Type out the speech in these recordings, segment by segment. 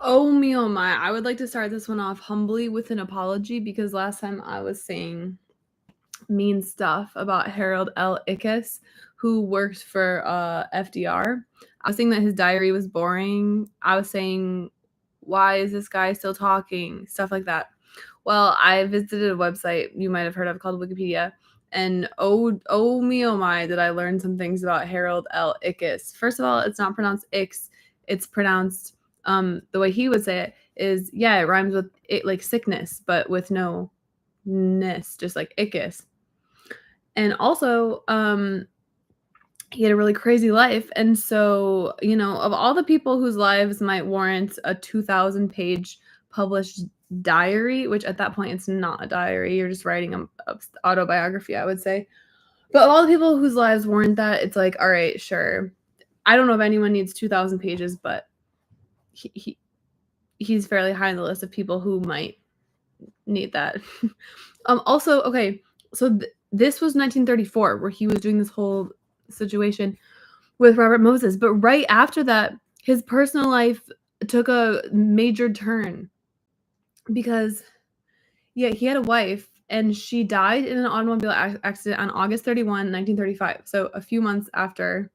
Oh me, oh my. I would like to start this one off humbly with an apology because last time I was saying mean stuff about Harold L. Ickes, who worked for FDR. I was saying that his diary was boring. I was saying, why is this guy still talking? Stuff like that. Well, I visited a website you might have heard of called Wikipedia, and oh me, oh my, did I learn some things about Harold L. Ickes. First of all, it's not pronounced Ix, it's pronounced the way he would say it is, yeah, it rhymes with it, like sickness, but with no ness, just like Ickes. And also, he had a really crazy life. And so, of all the people whose lives might warrant a 2,000 page published diary, which at that point it's not a diary, you're just writing an autobiography, I would say. But of all the people whose lives warrant that, it's like, all right, sure. I don't know if anyone needs 2,000 pages, but he's fairly high on the list of people who might need that. Also, okay, so this was 1934 where he was doing this whole situation with Robert Moses, but right after that, his personal life took a major turn because, yeah, he had a wife and she died in an automobile accident on August 31, 1935. So a few months after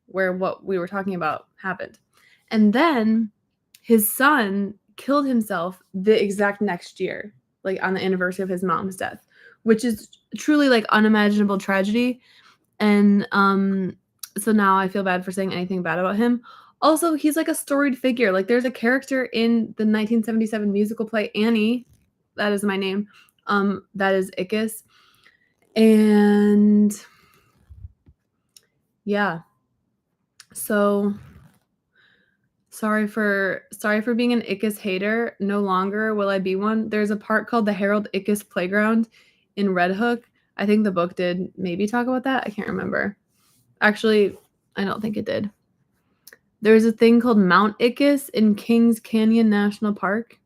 where what we were talking about happened. And then his son killed himself the exact next year, like on the anniversary of his mom's death, which is truly like unimaginable tragedy. And so now I feel bad for saying anything bad about him. Also, he's like a storied figure. Like there's a character in the 1977 musical play Annie, that is my name, that is Ickes. And yeah. So sorry for being an Ickes hater. No longer will I be one. There's a part called the Harold Ickes Playground in Red Hook. I think the book did maybe talk about that. I can't remember. Actually, I don't think it did. There's a thing called Mount Ickes in Kings Canyon National Park.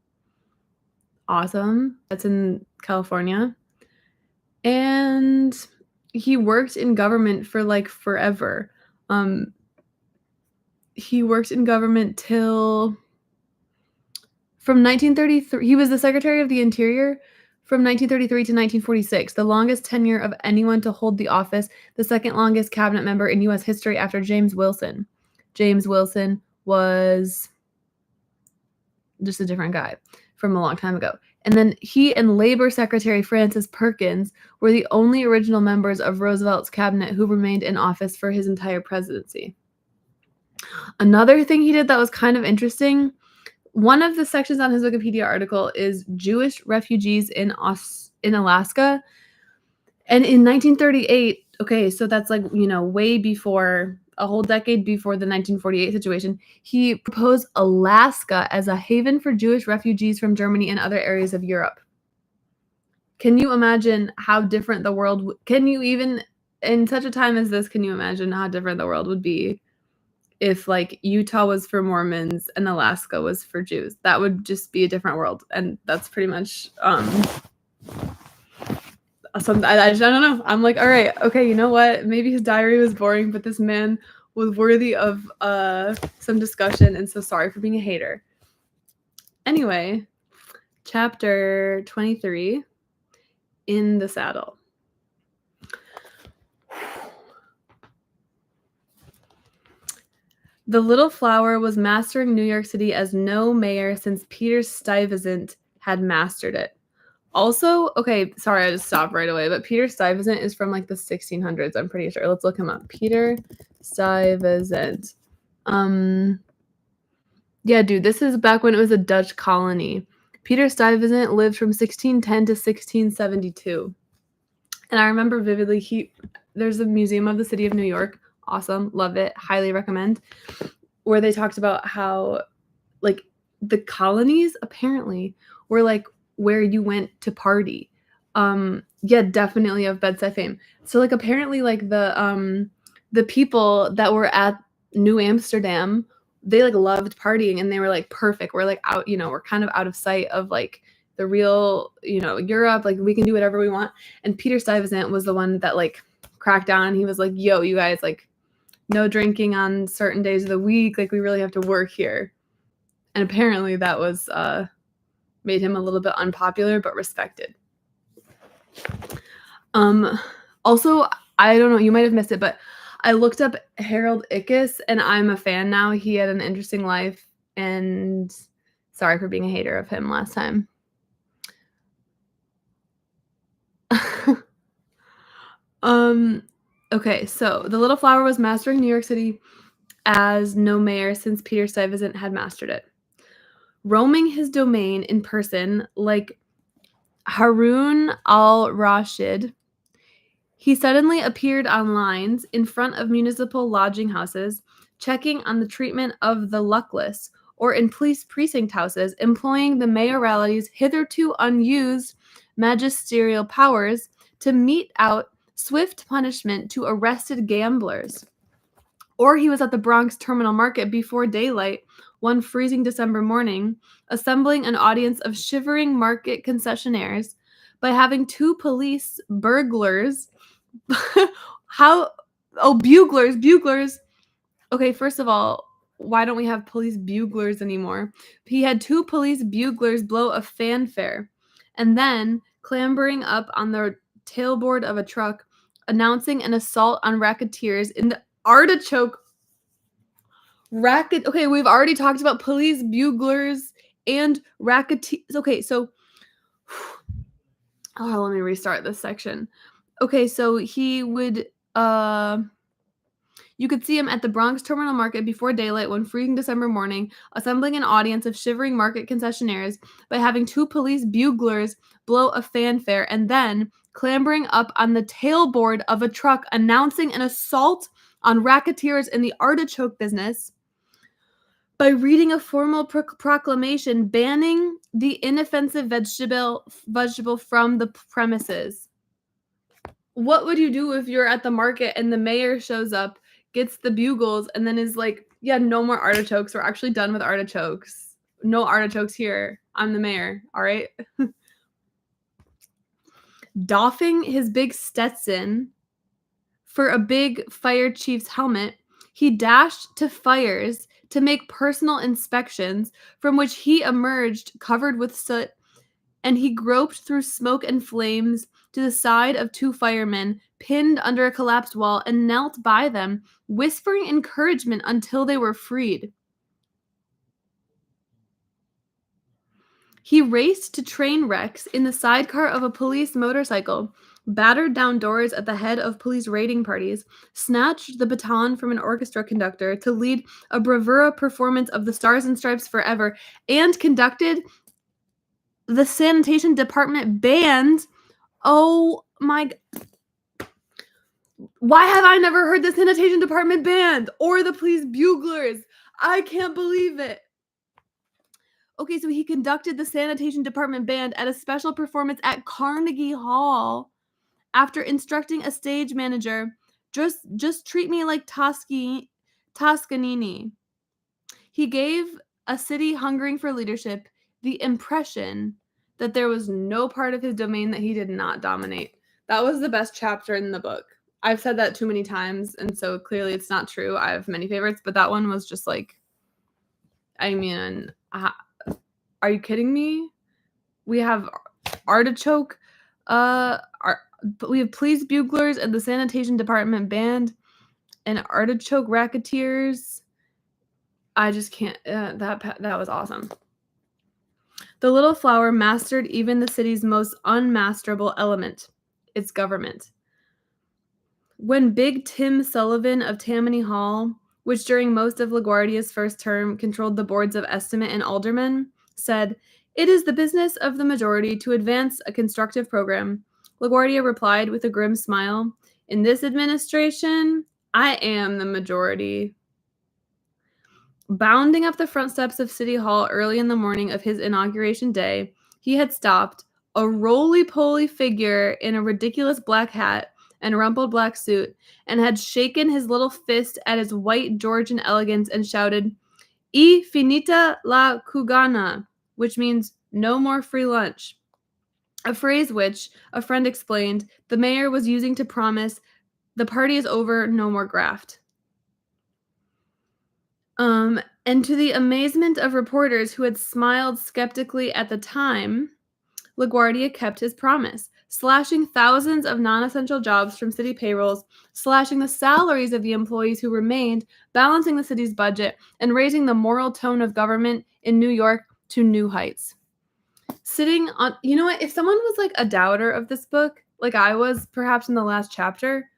Awesome. That's in California. And he worked in government for like forever. He worked in government till from 1933. He was the Secretary of the Interior from 1933 to 1946, the longest tenure of anyone to hold the office, the second longest cabinet member in U.S. history after James Wilson. James Wilson was just a different guy from a long time ago. And then he and Labor Secretary Francis Perkins were the only original members of Roosevelt's cabinet who remained in office for his entire presidency. Another thing he did that was kind of interesting, one of the sections on his Wikipedia article is Jewish refugees in Alaska. And in 1938, okay, so that's like, way before, a whole decade before the 1948 situation, he proposed Alaska as a haven for Jewish refugees from Germany and other areas of Europe. Can you imagine how different the world, can you even, in such a time as this, can you imagine how different the world would be if like Utah was for Mormons and Alaska was for Jews? That would just be a different world. And that's pretty much, I don't know. I'm like, all right, okay, you know what? Maybe his diary was boring, but this man was worthy of some discussion, and so sorry for being a hater. Anyway, chapter 23, In the Saddle. The Little Flower was mastering New York City as no mayor since Peter Stuyvesant had mastered it. Also, okay, sorry, I just stopped right away, but Peter Stuyvesant is from like the 1600s, I'm pretty sure. Let's look him up. Peter Stuyvesant. Yeah, dude, this is back when it was a Dutch colony. Peter Stuyvesant lived from 1610 to 1672. And I remember vividly, there's a museum of the city of New York. Awesome, love it, highly recommend. Where they talked about how, like, the colonies apparently were like where you went to party. Yeah, definitely of bedside fame. So like apparently like the people that were at New Amsterdam, they like loved partying and they were like perfect. We're like out, we're kind of out of sight of like the real, Europe, like we can do whatever we want. And Peter Stuyvesant was the one that like cracked down. He was like, yo, you guys, like no drinking on certain days of the week. Like we really have to work here. And apparently that was made him a little bit unpopular but respected. Also, I don't know, you might have missed it, but I looked up Harold Ickes, and I'm a fan now. He had an interesting life, and sorry for being a hater of him last time. Okay, so The Little Flower was mastering New York City as no mayor since Peter Stuyvesant had mastered it. Roaming his domain in person, like Harun al-Rashid, he suddenly appeared on lines in front of municipal lodging houses, checking on the treatment of the luckless, or in police precinct houses, employing the mayoralty's hitherto unused magisterial powers to mete out swift punishment to arrested gamblers. Or he was at the Bronx Terminal Market before daylight one freezing December morning, assembling an audience of shivering market concessionaires by having two police burglars. Buglers. Okay, first of all, why don't we have police buglers anymore? He had two police buglers blow a fanfare, and then clambering up on the tailboard of a truck, announcing an assault on racketeers in the artichoke racket. Okay, we've already talked about police buglers and racketeers. Okay, so let me restart this section. Okay, so he would you could see him at the Bronx Terminal Market before daylight one freezing December morning, assembling an audience of shivering market concessionaires by having two police buglers blow a fanfare and then clambering up on the tailboard of a truck announcing an assault on racketeers in the artichoke business by reading a formal proclamation banning the inoffensive vegetable from the premises. What would you do if you're at the market and the mayor shows up, gets the bugles, and then is like, yeah, no more artichokes. We're actually done with artichokes. No artichokes here. I'm the mayor. All right. Doffing his big Stetson for a big fire chief's helmet, he dashed to fires to make personal inspections, from which he emerged covered with soot, and he groped through smoke and flames to the side of two firemen pinned under a collapsed wall and knelt by them, whispering encouragement until they were freed. He raced to train wrecks in the sidecar of a police motorcycle, battered down doors at the head of police raiding parties, snatched the baton from an orchestra conductor to lead a bravura performance of the Stars and Stripes Forever, and conducted the sanitation department band. Oh my. Why have I never heard the sanitation department band or the police buglers? I can't believe it. Okay, so he conducted the sanitation department band at a special performance at Carnegie Hall after instructing a stage manager, just treat me like Toscanini. He gave a city hungering for leadership the impression that there was no part of his domain that he did not dominate. That was the best chapter in the book. I've said that too many times, and so clearly it's not true. I have many favorites, but that one was just like, I mean, are you kidding me? We have artichoke, we have police buglers and the sanitation department band and artichoke racketeers. I just can't. That was awesome. The Little Flower mastered even the city's most unmasterable element, its government. When Big Tim Sullivan of Tammany Hall, which during most of LaGuardia's first term controlled the boards of estimate and aldermen, said, "It is the business of the majority to advance a constructive program," LaGuardia replied with a grim smile, "In this administration, I am the majority." Bounding up the front steps of City Hall early in the morning of his inauguration day, he had stopped, a roly-poly figure in a ridiculous black hat and rumpled black suit, and had shaken his little fist at his white Georgian elegance and shouted, "E finita la cugana," which means no more free lunch. A phrase which, a friend explained, the mayor was using to promise, the party is over, no more graft. And to the amazement of reporters who had smiled skeptically at the time, LaGuardia kept his promise, slashing thousands of non-essential jobs from city payrolls, slashing the salaries of the employees who remained, balancing the city's budget, and raising the moral tone of government in New York to new heights. Sitting on, you know what, if someone was like a doubter of this book, like I was perhaps in the last chapter,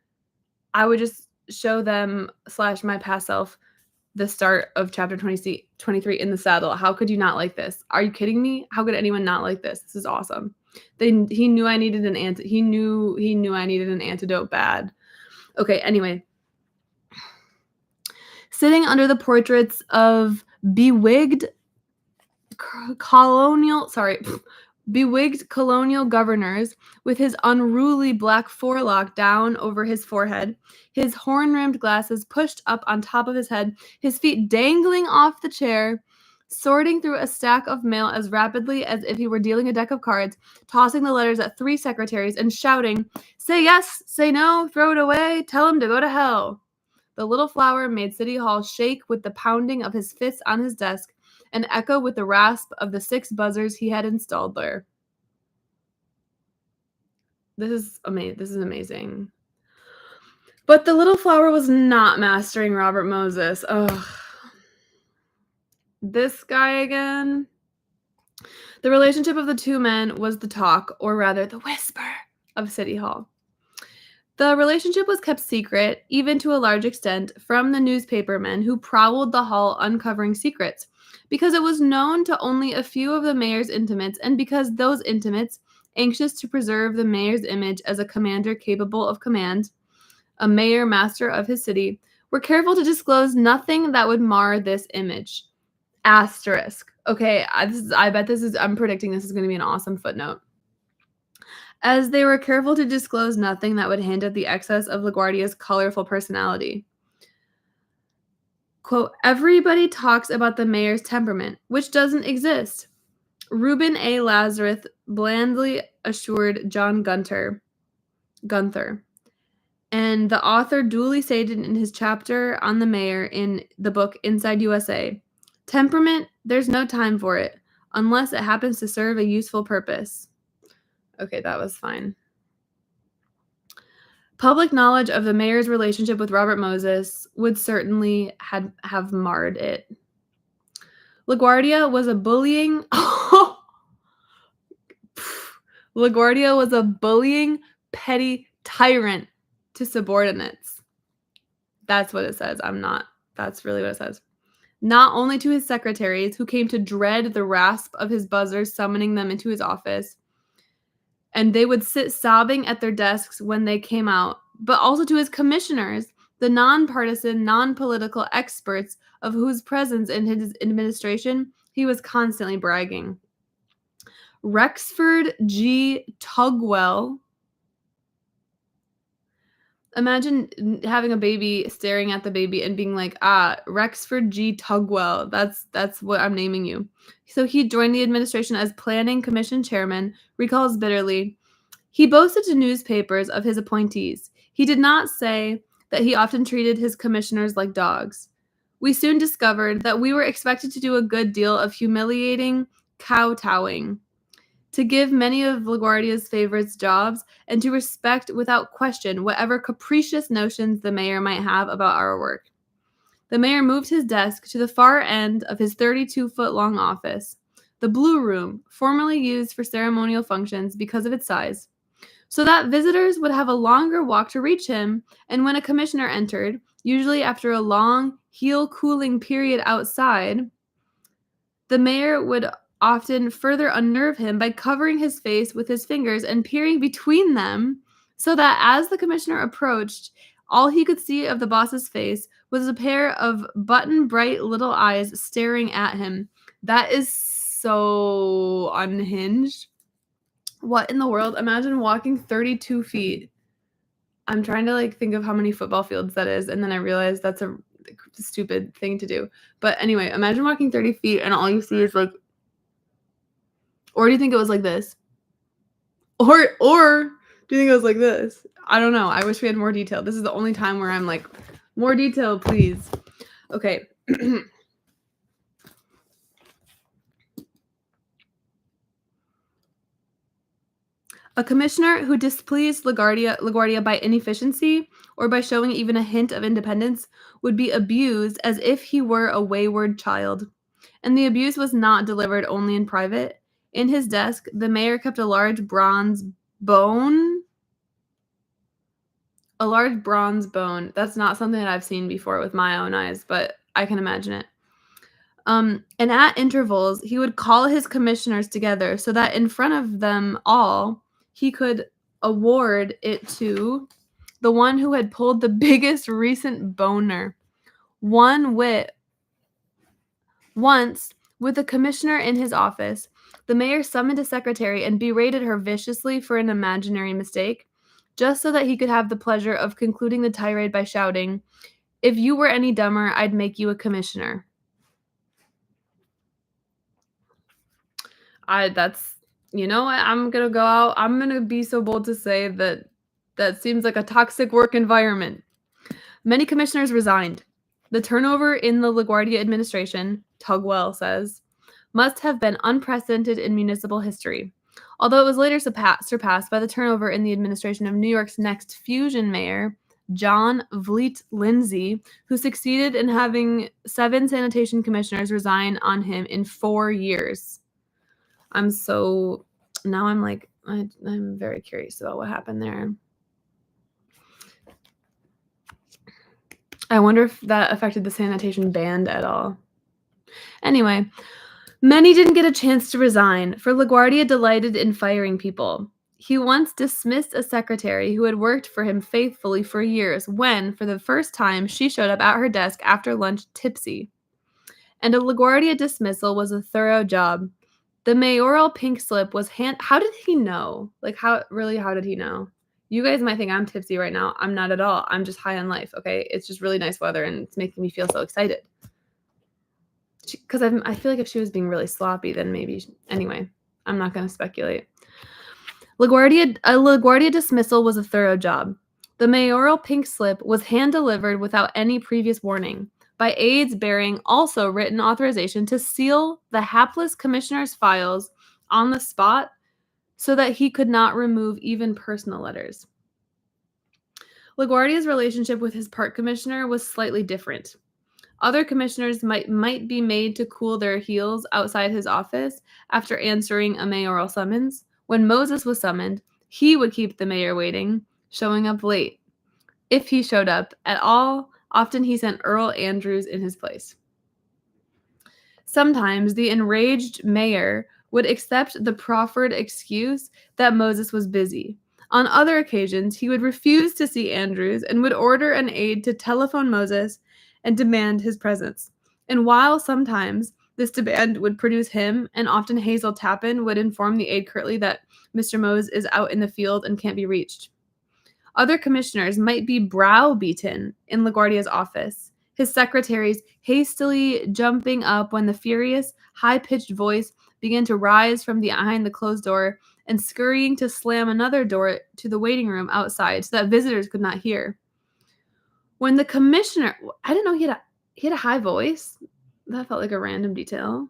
I would just show them / my past self the start of chapter 23 in the saddle. How could you not like this? Are you kidding me? How could anyone not like this? This is awesome. He knew I needed an he knew I needed an antidote bad. Okay, anyway. Sitting under the portraits of bewigged colonial governors with his unruly black forelock down over his forehead, his horn-rimmed glasses pushed up on top of his head, his feet dangling off the chair, sorting through a stack of mail as rapidly as if he were dealing a deck of cards, tossing the letters at 3 secretaries and shouting, "Say yes, say no, throw it away, tell him to go to hell." The little flower made City Hall shake with the pounding of his fists on his desk and echo with the rasp of the 6 buzzers he had installed there. This is amazing. But the little flower was not mastering Robert Moses. Ugh. This guy again. The relationship of the two men was the talk, or rather the whisper, of City Hall. The relationship was kept secret, even to a large extent, from the newspapermen who prowled the hall uncovering secrets, because it was known to only a few of the mayor's intimates, and because those intimates, anxious to preserve the mayor's image as a commander capable of command, a mayor master of his city, were careful to disclose nothing that would mar this image. Asterisk. Okay, I'm predicting this is going to be an awesome footnote. As they were careful to disclose nothing that would hint at the excess of LaGuardia's colorful personality. Quote, everybody talks about the mayor's temperament, which doesn't exist. Reuben A. Lazarus blandly assured John Gunther. And the author duly stated in his chapter on the mayor in the book Inside USA, temperament, there's no time for it, unless it happens to serve a useful purpose. Okay, that was fine. Public knowledge of the mayor's relationship with Robert Moses would certainly have marred it. LaGuardia was a bullying petty tyrant to subordinates. That's what it says. That's really what it says. Not only to his secretaries, who came to dread the rasp of his buzzers summoning them into his office, and they would sit sobbing at their desks when they came out, but also to his commissioners, the nonpartisan, non-political experts of whose presence in his administration he was constantly bragging. Rexford G. Tugwell. Imagine having a baby, staring at the baby and being like, Rexford G. Tugwell. That's what I'm naming you. So he joined the administration as planning commission chairman, recalls bitterly. He boasted to newspapers of his appointees. He did not say that he often treated his commissioners like dogs. We soon discovered that we were expected to do a good deal of humiliating kowtowing, to give many of LaGuardia's favorites jobs, and to respect without question whatever capricious notions the mayor might have about our work. The mayor moved his desk to the far end of his 32-foot-long office, the Blue Room, formerly used for ceremonial functions because of its size, so that visitors would have a longer walk to reach him, and when a commissioner entered, usually after a long, heel-cooling period outside, the mayor would often further unnerve him by covering his face with his fingers and peering between them, so that as the commissioner approached, all he could see of the boss's face was a pair of button-bright little eyes staring at him. That is so unhinged. What in the world? Imagine walking 32 feet. I'm trying to think of how many football fields that is, and then I realized that's a stupid thing to do. But anyway, imagine walking 30 feet and all you see is or do you think it was like this? Or do you think it was like this? I don't know. I wish we had more detail. This is the only time where I'm like, more detail, please. Okay. A commissioner who displeased LaGuardia by inefficiency or by showing even a hint of independence would be abused as if he were a wayward child. And the abuse was not delivered only in private. In his desk, the mayor kept a large bronze bone. A large bronze bone. That's not something that I've seen before with my own eyes, but I can imagine it. And at intervals, he would call his commissioners together so that in front of them all, he could award it to the one who had pulled the biggest recent boner. Once, with a commissioner in his office, the mayor summoned a secretary and berated her viciously for an imaginary mistake, just so that he could have the pleasure of concluding the tirade by shouting, "If you were any dumber, I'd make you a commissioner." That's, you know what? I'm gonna go out. I'm gonna be so bold to say that that seems like a toxic work environment. Many commissioners resigned. The turnover in the LaGuardia administration, Tugwell says, must have been unprecedented in municipal history, although it was later surpassed by the turnover in the administration of New York's next fusion mayor, John Vliet Lindsay, who succeeded in having 7 sanitation commissioners resign on him in 4 years. I'm like, I'm very curious about what happened there. I wonder if that affected the sanitation band at all. Anyway, many didn't get a chance to resign, for LaGuardia delighted in firing people. He once dismissed a secretary who had worked for him faithfully for years when, for the first time, she showed up at her desk after lunch tipsy. And a LaGuardia dismissal was a thorough job. The mayoral pink slip was how did he know? Like, how did he know? You guys might think I'm tipsy right now. I'm not at all. I'm just high on life, okay? It's just really nice weather, and it's making me feel so excited. Because I feel like if she was being really sloppy, then maybe... Anyway, I'm not going to speculate. A LaGuardia dismissal was a thorough job. The mayoral pink slip was hand-delivered without any previous warning, by aides bearing also written authorization to seal the hapless commissioner's files on the spot so that he could not remove even personal letters. LaGuardia's relationship with his park commissioner was slightly different. Other commissioners might be made to cool their heels outside his office after answering a mayoral summons. When Moses was summoned, he would keep the mayor waiting, showing up late. If he showed up at all, often he sent Earl Andrews in his place. Sometimes the enraged mayor would accept the proffered excuse that Moses was busy. On other occasions, he would refuse to see Andrews and would order an aide to telephone Moses and demand his presence. And while sometimes this demand would produce him, and often Hazel Tappan would inform the aide curtly that Mr. Mose is out in the field and can't be reached. Other commissioners might be browbeaten in LaGuardia's office, his secretaries hastily jumping up when the furious, high-pitched voice began to rise from behind the closed door and scurrying to slam another door to the waiting room outside so that visitors could not hear. When the commissioner... I didn't know he had a high voice. That felt like a random detail.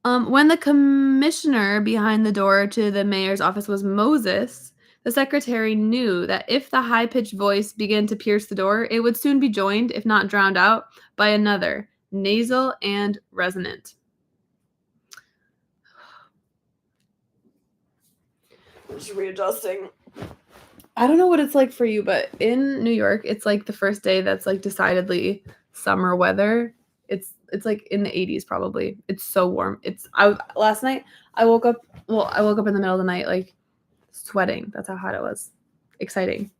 When the commissioner behind the door to the mayor's office was Moses, the secretary knew that if the high-pitched voice began to pierce the door, it would soon be joined, if not drowned out, by another, nasal and resonant. I'm just readjusting. I don't know what it's like for you, but in New York, it's like the first day that's like decidedly summer weather. It's like in the 80s probably. It's so warm. Last night I woke up in the middle of the night like sweating. That's how hot it was. Exciting.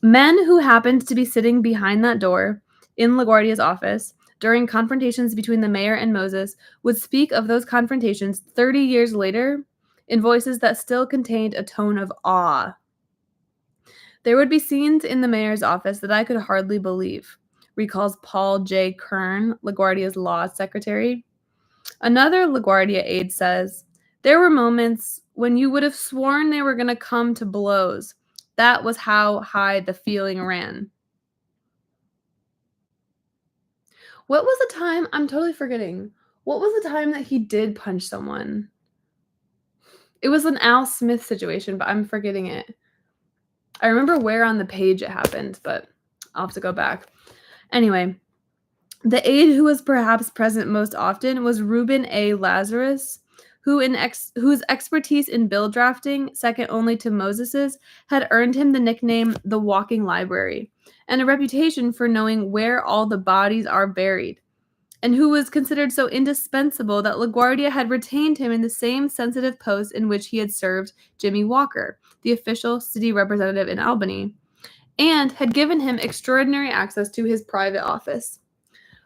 Men who happened to be sitting behind that door in LaGuardia's office during confrontations between the mayor and Moses would speak of those confrontations 30 years later in voices that still contained a tone of awe. There would be scenes in the mayor's office that I could hardly believe, recalls Paul J. Kern, LaGuardia's law secretary. Another LaGuardia aide says, there were moments when you would have sworn they were going to come to blows. That was how high the feeling ran. What was the time? I'm totally forgetting. What was the time that he did punch someone? It was an Al Smith situation, but I'm forgetting it. I remember where on the page it happened, but I'll have to go back. Anyway, the aide who was perhaps present most often was Reuben A. Lazarus, whose expertise in bill drafting, second only to Moses's, had earned him the nickname the Walking Library, and a reputation for knowing where all the bodies are buried, and who was considered so indispensable that LaGuardia had retained him in the same sensitive post in which he had served Jimmy Walker, the official city representative in Albany, and had given him extraordinary access to his private office.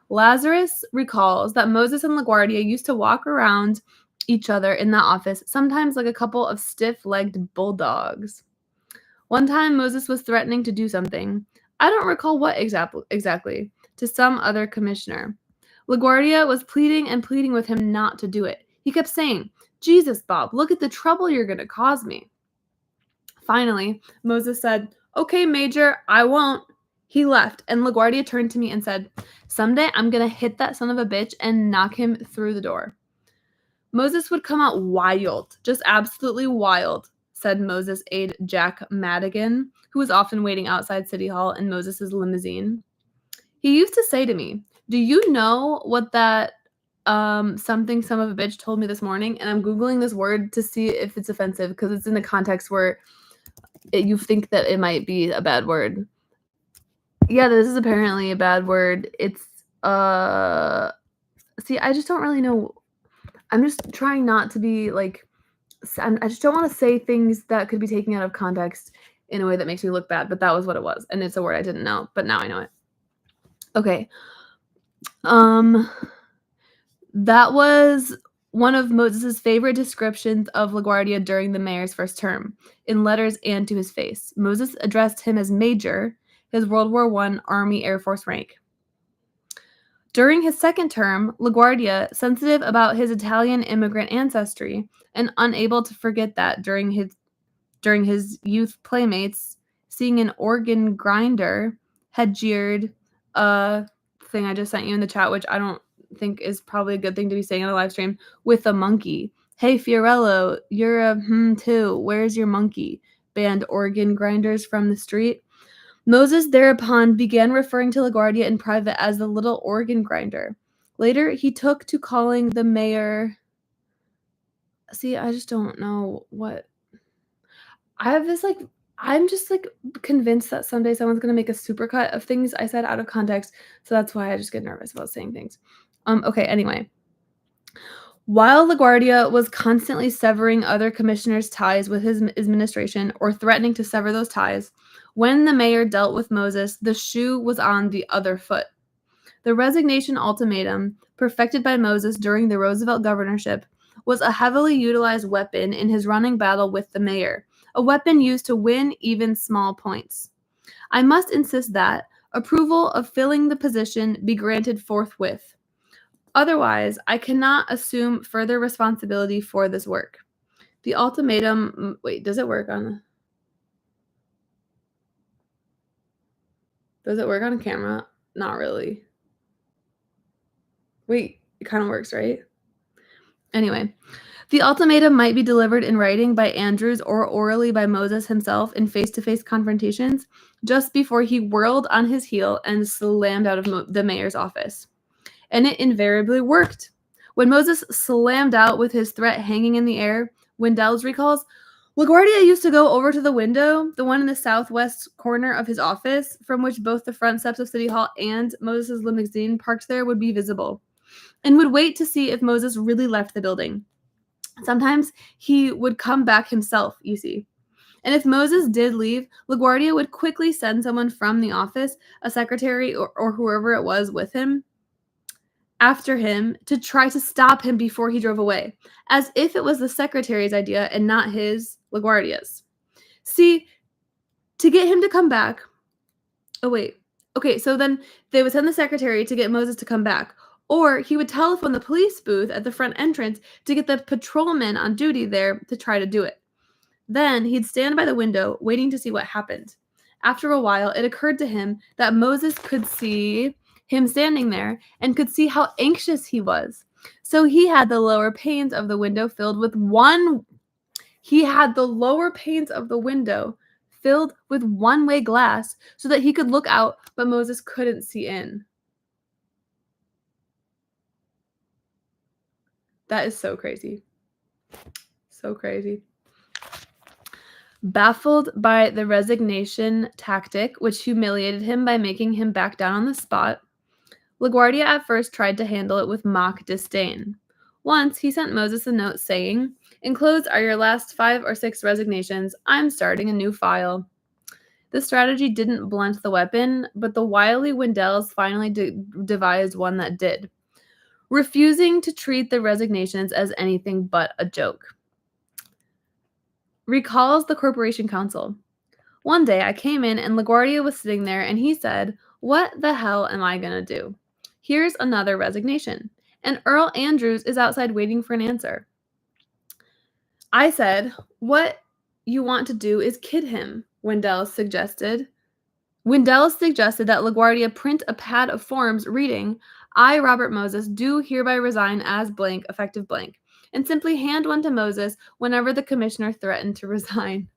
Lazarus recalls that Moses and LaGuardia used to walk around each other in that office, sometimes like a couple of stiff-legged bulldogs. One time, Moses was threatening to do something. I don't recall what exactly, to some other commissioner. LaGuardia was pleading and pleading with him not to do it. He kept saying, "Jesus, Bob, look at the trouble you're going to cause me." Finally, Moses said, "Okay, Major, I won't." He left, and LaGuardia turned to me and said, "Someday I'm going to hit that son of a bitch and knock him through the door." Moses would come out wild, just absolutely wild, said Moses' aide Jack Madigan, who was often waiting outside City Hall in Moses' limousine. He used to say to me, "Do you know what that something son of a bitch told me this morning?" And I'm Googling this word to see if it's offensive because it's in a context where you think that it might be a bad word. Yeah, this is apparently a bad word. It's see, I just don't really know. I'm just trying not to be like I just don't want to say things that could be taken out of context in a way that makes me look bad, but that was what it was, and it's a word I didn't know, but now I know it. Okay. That was one of Moses' favorite descriptions of LaGuardia during the mayor's first term, in letters and to his face. Moses addressed him as Major, his World War I Army Air Force rank. During his second term, LaGuardia, sensitive about his Italian immigrant ancestry and unable to forget that during his youth playmates, seeing an organ grinder, had jeered a thing I just sent you in the chat, which I don't think is probably a good thing to be saying on a live stream, with a monkey. "Hey, Fiorello, you're a too. Where's your monkey?" banned organ grinders from the street. Moses thereupon began referring to LaGuardia in private as the little organ grinder. Later, he took to calling the mayor. See, I just don't know what. I have this I'm just convinced that someday someone's gonna make a supercut of things I said out of context, so that's why I just get nervous about saying things. Okay, anyway. While LaGuardia was constantly severing other commissioners' ties with his administration or threatening to sever those ties, when the mayor dealt with Moses, the shoe was on the other foot. The resignation ultimatum, perfected by Moses during the Roosevelt governorship, was a heavily utilized weapon in his running battle with the mayor, a weapon used to win even small points. I must insist that approval of filling the position be granted forthwith. Otherwise, I cannot assume further responsibility for this work. The ultimatum, wait, does it work on camera? Not really. Wait, it kind of works, right? Anyway, the ultimatum might be delivered in writing by Andrews or orally by Moses himself in face-to-face confrontations just before he whirled on his heel and slammed out of the mayor's office. And it invariably worked. When Moses slammed out with his threat hanging in the air, Wendell's recalls, LaGuardia used to go over to the window, the one in the southwest corner of his office, from which both the front steps of City Hall and Moses' limousine parked there would be visible, and would wait to see if Moses really left the building. Sometimes he would come back himself, you see. And if Moses did leave, LaGuardia would quickly send someone from the office, a secretary or whoever it was with him, after him to try to stop him before he drove away, as if it was the secretary's idea and not his, LaGuardia's. See, to get him to come back. Oh, wait. Okay, so then they would send the secretary to get Moses to come back. Or he would telephone the police booth at the front entrance to get the patrolman on duty there to try to do it. Then he'd stand by the window, waiting to see what happened. After a while, it occurred to him that Moses could see him standing there and could see how anxious he was. So he had the lower panes of the window filled with one He had the lower panes of the window filled with one-way glass so that he could look out, but Moses couldn't see in. That is so crazy. So crazy. Baffled by the resignation tactic, which humiliated him by making him back down on the spot, LaGuardia at first tried to handle it with mock disdain. Once, he sent Moses a note saying, "Enclosed are your last 5 or 6 resignations. I'm starting a new file." The strategy didn't blunt the weapon, but the wily Windells finally devised one that did, refusing to treat the resignations as anything but a joke. Recalls the Corporation Council. One day I came in and LaGuardia was sitting there and he said, "What the hell am I gonna do? Here's another resignation. And Earl Andrews is outside waiting for an answer." I said, "What you want to do is kid him," Wendell suggested. Wendell suggested that LaGuardia print a pad of forms reading, "I, Robert Moses, do hereby resign as blank, effective blank," and simply hand one to Moses whenever the commissioner threatened to resign.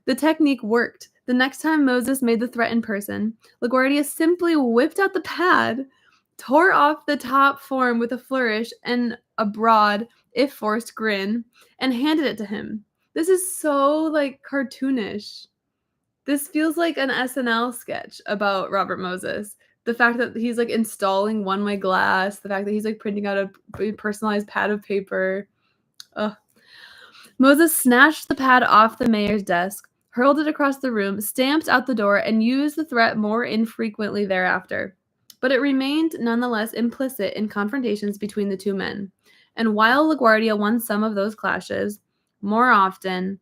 The technique worked. The next time Moses made the threat in person, LaGuardia simply whipped out the pad, tore off the top form with a flourish and a broad, if forced, grin, and handed it to him. This is so, like, cartoonish. This feels like an SNL sketch about Robert Moses. The fact that he's, like, installing one-way glass, the fact that he's, like, printing out a personalized pad of paper. Ugh. Moses snatched the pad off the mayor's desk, hurled it across the room, stamped out the door, and used the threat more infrequently thereafter. But it remained nonetheless implicit in confrontations between the two men. And while LaGuardia won some of those clashes, more often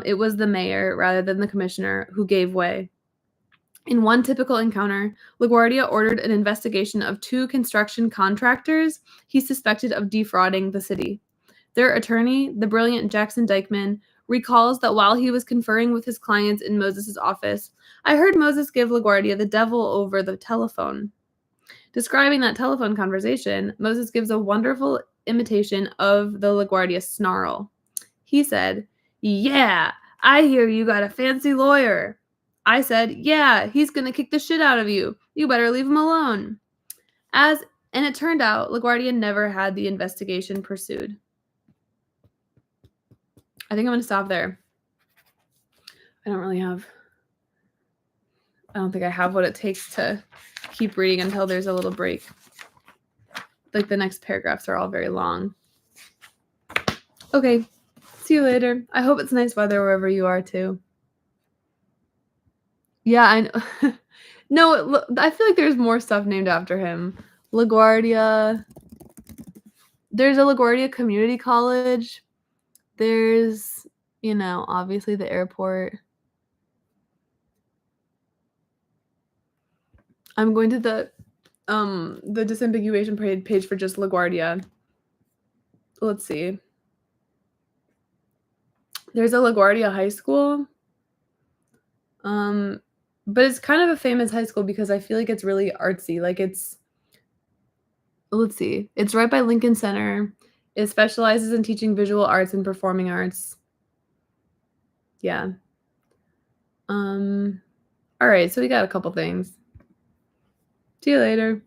it was the mayor rather than the commissioner who gave way. In one typical encounter, LaGuardia ordered an investigation of 2 construction contractors he suspected of defrauding the city. Their attorney, the brilliant Jackson Dykeman, recalls that while he was conferring with his clients in Moses' office, "I heard Moses give LaGuardia the devil over the telephone." Describing that telephone conversation, Moses gives a wonderful imitation of the LaGuardia snarl. He said, "Yeah, I hear you got a fancy lawyer." I said, "Yeah, he's gonna kick the shit out of you. You better leave him alone." And it turned out LaGuardia never had the investigation pursued. I think I'm gonna stop there. I don't think I have what it takes to keep reading until there's a little break. Like, the next paragraphs are all very long. Okay, see you later. I hope it's nice weather wherever you are too. Yeah, I know. No, I feel like there's more stuff named after him. LaGuardia. There's a LaGuardia Community College. There's, obviously the airport. I'm going to the disambiguation page for just LaGuardia. Let's see. There's a LaGuardia High School. But it's kind of a famous high school because I feel like it's really artsy. Like, let's see. It's right by Lincoln Center. It specializes in teaching visual arts and performing arts. Yeah. All right, so we got a couple things. See you later.